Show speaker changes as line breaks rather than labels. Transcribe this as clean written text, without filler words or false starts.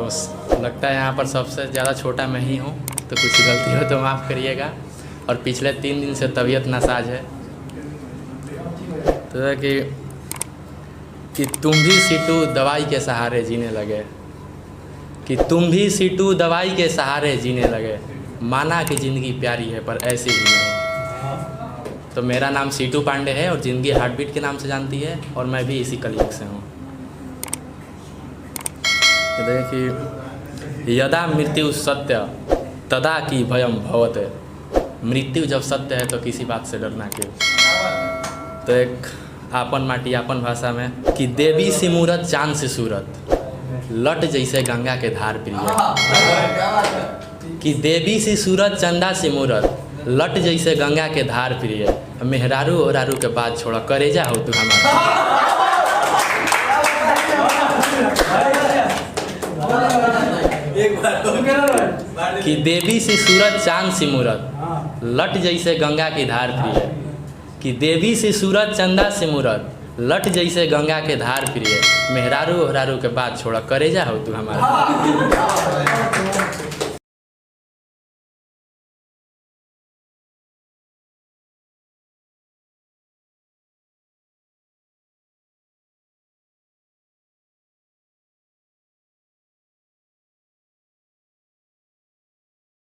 लगता है यहाँ पर सबसे ज़्यादा छोटा मैं ही हूँ, तो कुछ गलती हो तो माफ़ करिएगा। और पिछले 3 दिन से तबीयत नासाज है। तो है कि तुम भी सीटू दवाई के सहारे जीने लगे, कि तुम भी सीटू दवाई के सहारे जीने लगे, माना कि ज़िंदगी प्यारी है पर ऐसी ही नहीं। तो मेरा नाम सीटू पांडे है और ज़िंदगी हार्टबीट के नाम से जानती है, और मैं भी इसी कलयुग से हूँ। देखिए, यदा मृत्यु सत्य तदा की भयम भवते। मृत्यु जब सत्य है तो किसी बात से डरना क्यों। तो एक आपन माटी आपन भाषा में कि देवी सी मूरत चांद से सूरत, लट जैसे गंगा के धार प्रिय। कि देवी सी सूरत चंदा सी मूरत, लट जैसे गंगा के धार प्रिय। मेहरारू ओरारू के बाद छोड़ा, करेजा हो तू हमारा। कि देवी सी सूरत चांद सी मूरत, लट जैसे गंगा की धार प्रिय। कि देवी सी सूरत चंदा सी मूरत, लट जैसे गंगा के धार प्रिय। मेहरारू ओहरारू के बाद छोड़ा, करेजा हो तू हमारा।